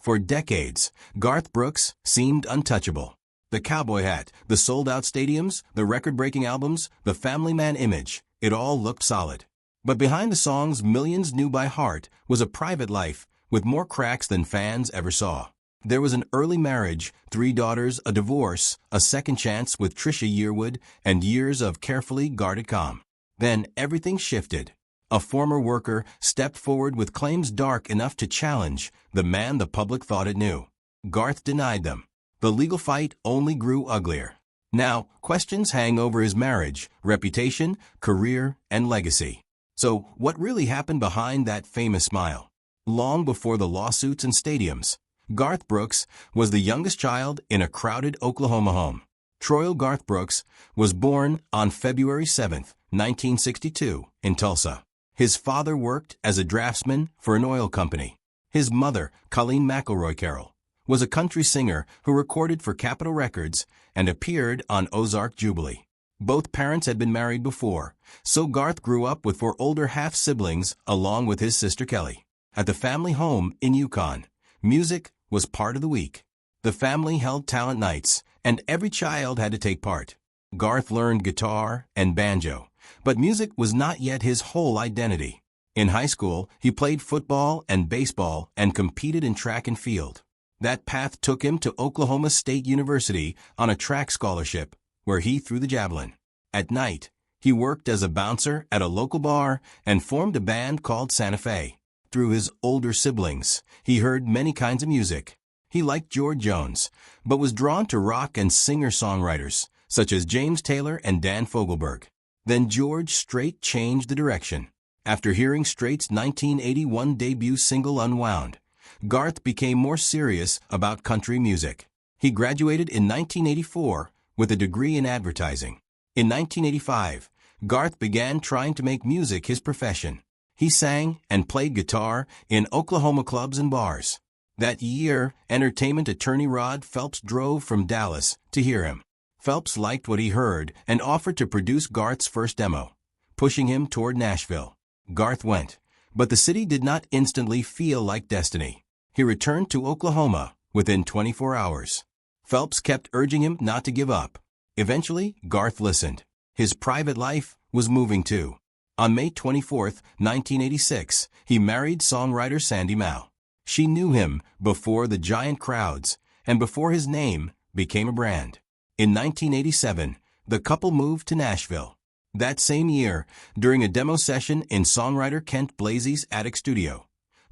For decades, Garth Brooks seemed untouchable. The cowboy hat, the sold-out stadiums, the record-breaking albums, the family man image, it all looked solid. But behind the songs millions knew by heart was a private life with more cracks than fans ever saw. There was an early marriage, 3 daughters, a divorce, a second chance with Trisha Yearwood, and years of carefully guarded calm. Then everything shifted. A former worker stepped forward with claims dark enough to challenge the man the public thought it knew. Garth denied them. The legal fight only grew uglier. Now, questions hang over his marriage, reputation, career, and legacy. So, what really happened behind that famous smile? Long before the lawsuits and stadiums, Garth Brooks was the youngest child in a crowded Oklahoma home. Troy Garth Brooks was born on February 7, 1962, in Tulsa. His father worked as a draftsman for an oil company. His mother, Colleen McElroy Carroll, was a country singer who recorded for Capitol Records and appeared on Ozark Jubilee. Both parents had been married before, so Garth grew up with 4 older half-siblings along with his sister Kelly. At the family home in Yukon, music was part of the week. The family held talent nights, and every child had to take part. Garth learned guitar and banjo, but music was not yet his whole identity. In high school, he played football and baseball and competed in track and field. That path took him to Oklahoma State University on a track scholarship, where he threw the javelin. At night, he worked as a bouncer at a local bar and formed a band called Santa Fe. Through his older siblings, he heard many kinds of music. He liked George Jones, but was drawn to rock and singer-songwriters, such as James Taylor and Dan Fogelberg. Then George Strait changed the direction. After hearing Strait's 1981 debut single Unwound, Garth became more serious about country music. He graduated in 1984 with a degree in advertising. In 1985, Garth began trying to make music his profession. He sang and played guitar in Oklahoma clubs and bars. That year, entertainment attorney Rod Phelps drove from Dallas to hear him. Phelps liked what he heard and offered to produce Garth's first demo, pushing him toward Nashville. Garth went, but the city did not instantly feel like destiny. He returned to Oklahoma within 24 hours. Phelps kept urging him not to give up. Eventually, Garth listened. His private life was moving too. On May 24, 1986, he married songwriter Sandy Mao. She knew him before the giant crowds and before his name became a brand. In 1987, the couple moved to Nashville. That same year, during a demo session in songwriter Kent Blasey's attic studio,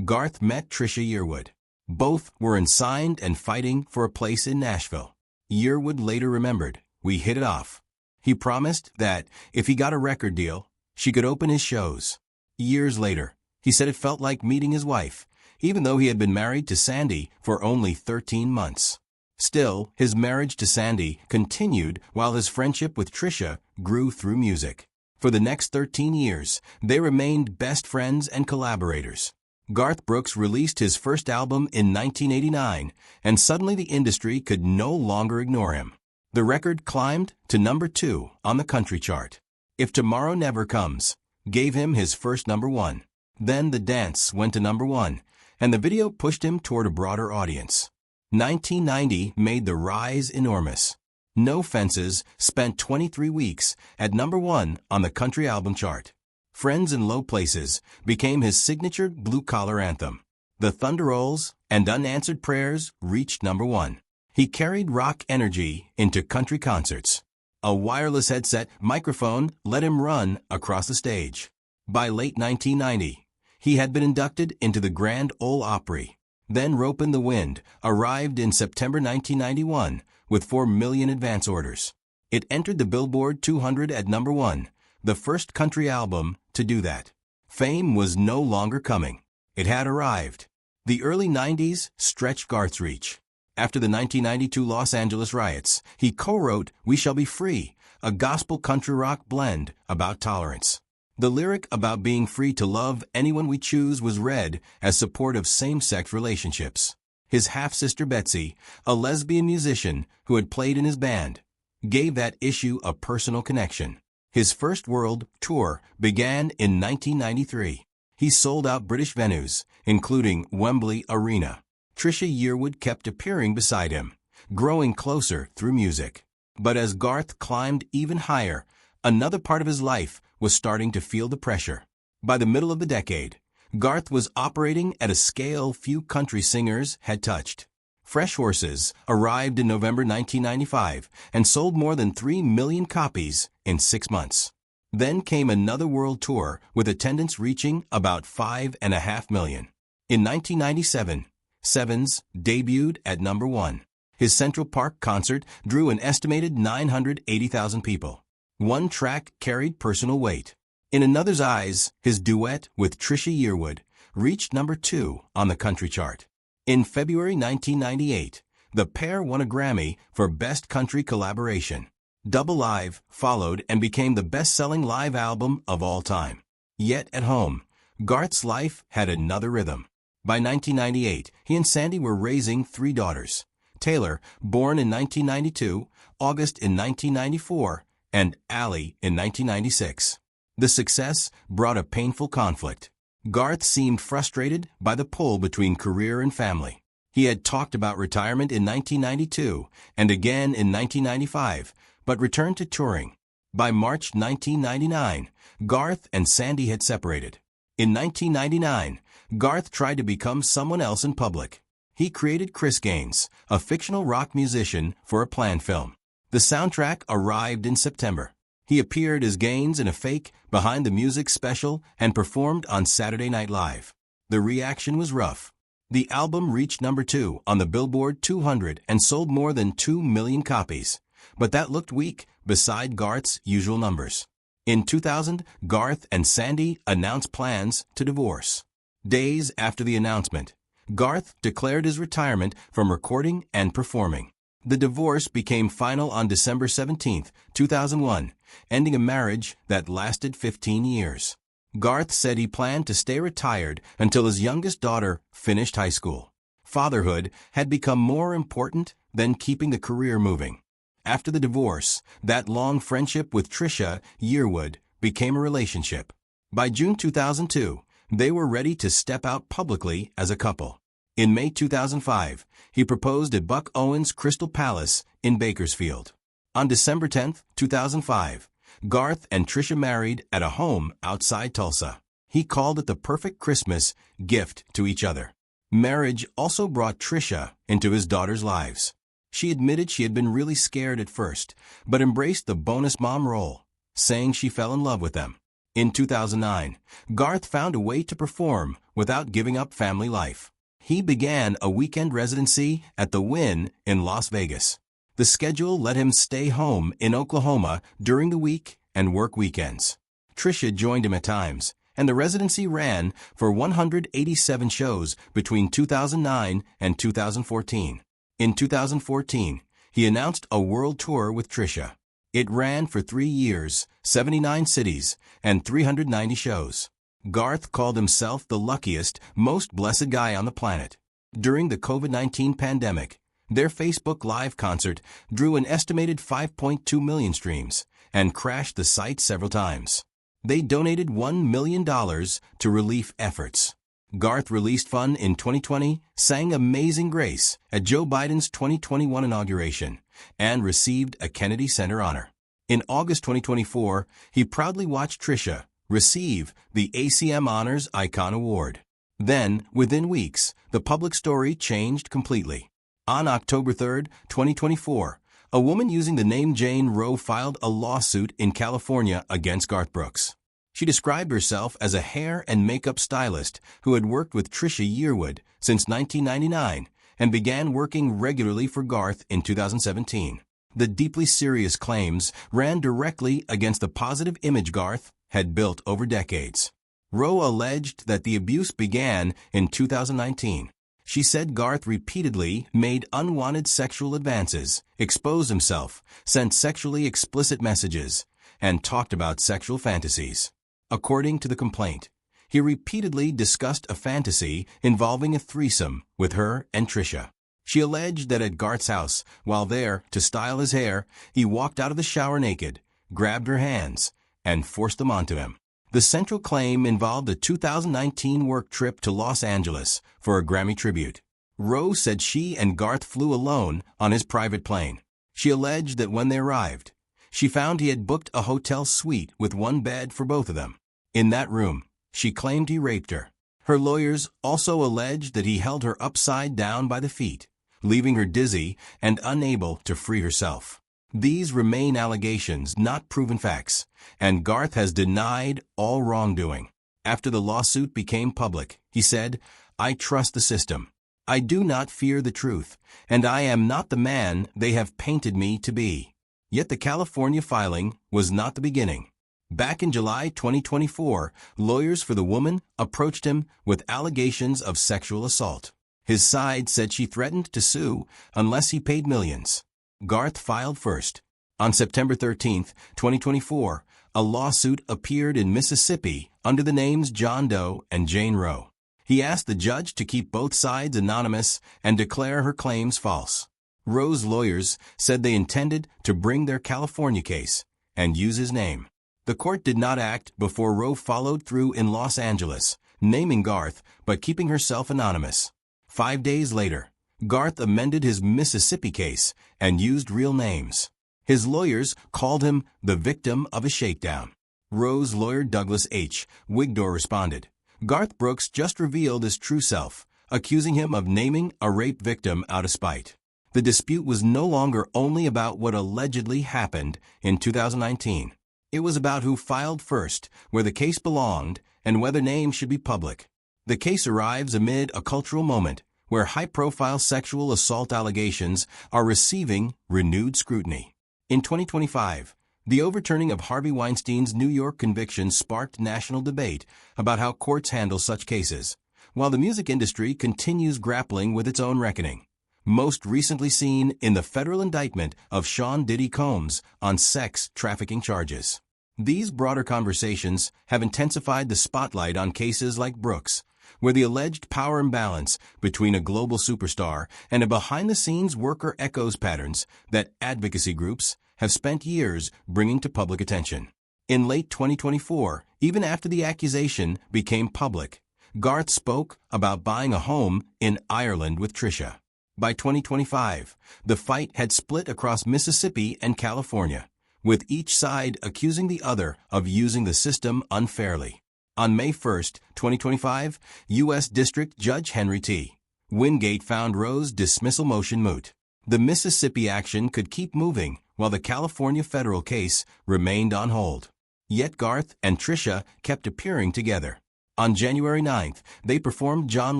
Garth met Trisha Yearwood. Both were unsigned and fighting for a place in Nashville. Yearwood later remembered, "We hit it off." He promised that if he got a record deal, she could open his shows. Years later, he said it felt like meeting his wife, even though he had been married to Sandy for only 13 months. Still, his marriage to Sandy continued while his friendship with Trisha grew through music. For the next 13 years, they remained best friends and collaborators. Garth Brooks released his first album in 1989, and suddenly the industry could no longer ignore him. The record climbed to number 2 on the country chart. If Tomorrow Never Comes gave him his first number 1. Then The Dance went to number 1, and the video pushed him toward a broader audience. 1990 made the rise enormous. No Fences spent 23 weeks at number 1 on the country album chart. Friends in Low Places became his signature blue-collar anthem. The Thunder Rolls and Unanswered Prayers reached number 1. He carried rock energy into country concerts. A wireless headset microphone let him run across the stage. By late 1990, he had been inducted into the Grand Ole Opry. Then Rope in the Wind arrived in September 1991 with 4 million advance orders. It entered the Billboard 200 at number 1, the first country album to do that. Fame was no longer coming. It had arrived. The early 90s stretched Garth's reach. After the 1992 Los Angeles riots, he co-wrote We Shall Be Free, a gospel country rock blend about tolerance. The lyric about being free to love anyone we choose was read as support of same-sex relationships. His half-sister Betsy, a lesbian musician who had played in his band, gave that issue a personal connection. His first world tour began in 1993. He sold out British venues, including Wembley Arena. Trisha Yearwood kept appearing beside him, growing closer through music. But as Garth climbed even higher, another part of his life was starting to feel the pressure. By the middle of the decade, Garth was operating at a scale few country singers had touched. Fresh Horses arrived in November 1995 and sold more than 3 million copies in 6 months. Then came another world tour with attendance reaching about 5.5 million. In 1997, Sevens debuted at number 1. His Central Park concert drew an estimated 980,000 people. One track carried personal weight. In Another's Eyes, his duet with Trisha Yearwood reached number 2 on the country chart. In February 1998, the pair won a Grammy for Best Country Collaboration. Double Live followed and became the best-selling live album of all time. Yet at home, Garth's life had another rhythm. By 1998, he and Sandy were raising 3 daughters. Taylor, born in 1992, August in 1994, and Allie in 1996. The success brought a painful conflict. Garth seemed frustrated by the pull between career and family. He had talked about retirement in 1992 and again in 1995, but returned to touring. By March 1999, Garth and Sandy had separated. In 1999, Garth tried to become someone else in public. He created Chris Gaines, a fictional rock musician, for a planned film. The soundtrack arrived in September. He appeared as Gaines in a fake Behind the Music special and performed on Saturday Night Live. The reaction was rough. The album reached number 2 on the Billboard 200 and sold more than 2 million copies. But that looked weak beside Garth's usual numbers. In 2000, Garth and Sandy announced plans to divorce. Days after the announcement, Garth declared his retirement from recording and performing. The divorce became final on December 17, 2001, ending a marriage that lasted 15 years. Garth said he planned to stay retired until his youngest daughter finished high school. Fatherhood had become more important than keeping the career moving. After the divorce, that long friendship with Trisha Yearwood became a relationship. By June 2002, they were ready to step out publicly as a couple. In May 2005, he proposed at Buck Owens' Crystal Palace in Bakersfield. On December 10, 2005, Garth and Trisha married at a home outside Tulsa. He called it the perfect Christmas gift to each other. Marriage also brought Trisha into his daughters' lives. She admitted she had been really scared at first, but embraced the bonus mom role, saying she fell in love with them. In 2009, Garth found a way to perform without giving up family life. He began a weekend residency at the Wynn in Las Vegas. The schedule let him stay home in Oklahoma during the week and work weekends. Trisha joined him at times, and the residency ran for 187 shows between 2009 and 2014. In 2014, he announced a world tour with Trisha. It ran for 3 years, 79 cities, and 390 shows. Garth called himself the luckiest, most blessed guy on the planet. During the COVID-19 pandemic, their Facebook Live concert drew an estimated 5.2 million streams and crashed the site several times. They donated $1 million to relief efforts. Garth released Fun in 2020, sang Amazing Grace at Joe Biden's 2021 inauguration, and received a Kennedy Center honor. In August 2024, he proudly watched Trisha receive the ACM Honors Icon Award. Then, within weeks, the public story changed completely. On October 3, 2024, a woman using the name Jane Roe filed a lawsuit in California against Garth Brooks. She described herself as a hair and makeup stylist who had worked with Trisha Yearwood since 1999 and began working regularly for Garth in 2017. The deeply serious claims ran directly against the positive image Garth had built over decades. Roe alleged that the abuse began in 2019. She said Garth repeatedly made unwanted sexual advances, exposed himself, sent sexually explicit messages, and talked about sexual fantasies. According to the complaint, he repeatedly discussed a fantasy involving a threesome with her and Trisha. She alleged that at Garth's house, while there to style his hair, he walked out of the shower naked, grabbed her hands, and forced them onto him. The central claim involved a 2019 work trip to Los Angeles for a Grammy tribute. Rose said she and Garth flew alone on his private plane. She alleged that when they arrived, she found he had booked a hotel suite with one bed for both of them. In that room, she claimed he raped her. Her lawyers also alleged that he held her upside down by the feet, leaving her dizzy and unable to free herself. These remain allegations, not proven facts, and Garth has denied all wrongdoing. After the lawsuit became public, he said, "I trust the system. I do not fear the truth, and I am not the man they have painted me to be." Yet the California filing was not the beginning. Back in July 2024, lawyers for the woman approached him with allegations of sexual assault. His side said she threatened to sue unless he paid millions. Garth filed first. On September 13, 2024, a lawsuit appeared in Mississippi under the names John Doe and Jane Roe. He asked the judge to keep both sides anonymous and declare her claims false. Roe's lawyers said they intended to bring their California case and use his name. The court did not act before Roe followed through in Los Angeles, naming Garth but keeping herself anonymous. 5 days later, Garth amended his Mississippi case and used real names. His lawyers called him the victim of a shakedown. Roe's lawyer Douglas H. Wigdor responded, "Garth Brooks just revealed his true self, accusing him of naming a rape victim out of spite." The dispute was no longer only about what allegedly happened in 2019. It was about who filed first, where the case belonged, and whether names should be public. The case arrives amid a cultural moment where high-profile sexual assault allegations are receiving renewed scrutiny. In 2025, the overturning of Harvey Weinstein's New York conviction sparked national debate about how courts handle such cases, while the music industry continues grappling with its own reckoning. Most recently seen in the federal indictment of Sean Diddy Combs on sex trafficking charges. These broader conversations have intensified the spotlight on cases like Brooks, where the alleged power imbalance between a global superstar and a behind-the-scenes worker echoes patterns that advocacy groups have spent years bringing to public attention. In late 2024, even after the accusation became public, Garth spoke about buying a home in Ireland with Trisha. By 2025, the fight had split across Mississippi and California, with each side accusing the other of using the system unfairly. On May 1, 2025, U.S. District Judge Henry T. Wingate found Roe's dismissal motion moot. The Mississippi action could keep moving while the California federal case remained on hold. Yet Garth and Trisha kept appearing together. On January 9th, they performed John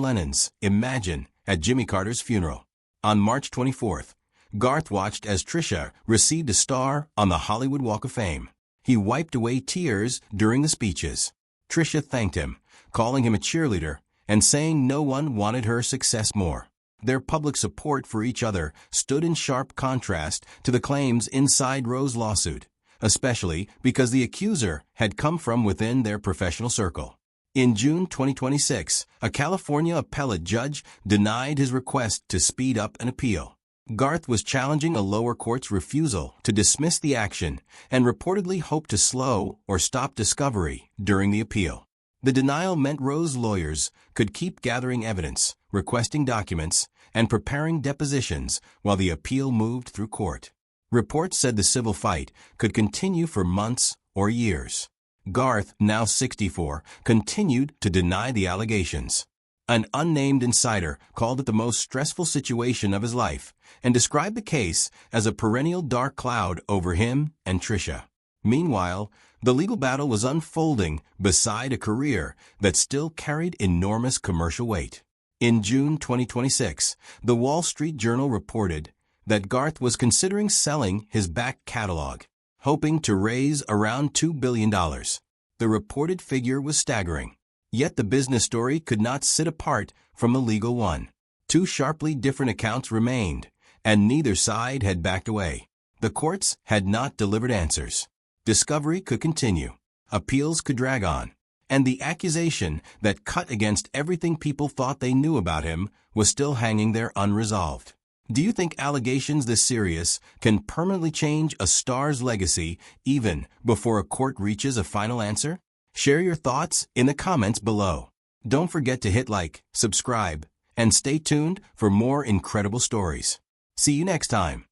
Lennon's Imagine at Jimmy Carter's funeral. On March 24th, Garth watched as Trisha received a star on the Hollywood Walk of Fame. He wiped away tears during the speeches. Trisha thanked him, calling him a cheerleader and saying no one wanted her success more. Their public support for each other stood in sharp contrast to the claims inside Roe's lawsuit, especially because the accuser had come from within their professional circle. In June 2026, a California appellate judge denied his request to speed up an appeal. Garth was challenging a lower court's refusal to dismiss the action and reportedly hoped to slow or stop discovery during the appeal. The denial meant Roe's lawyers could keep gathering evidence, requesting documents, and preparing depositions while the appeal moved through court. Reports said the civil fight could continue for months or years. Garth, now 64, continued to deny the allegations. An unnamed insider called it the most stressful situation of his life and described the case as a perennial dark cloud over him and Trisha. Meanwhile, the legal battle was unfolding beside a career that still carried enormous commercial weight. In June 2026, the Wall Street Journal reported that Garth was considering selling his back catalog, hoping to raise around $2 billion. The reported figure was staggering. Yet the business story could not sit apart from the legal one. Two sharply different accounts remained, and neither side had backed away. The courts had not delivered answers. Discovery could continue. Appeals could drag on. And the accusation that cut against everything people thought they knew about him was still hanging there unresolved. Do you think allegations this serious can permanently change a star's legacy even before a court reaches a final answer? Share your thoughts in the comments below. Don't forget to hit like, subscribe, and And stay tuned for more incredible stories. See you next time.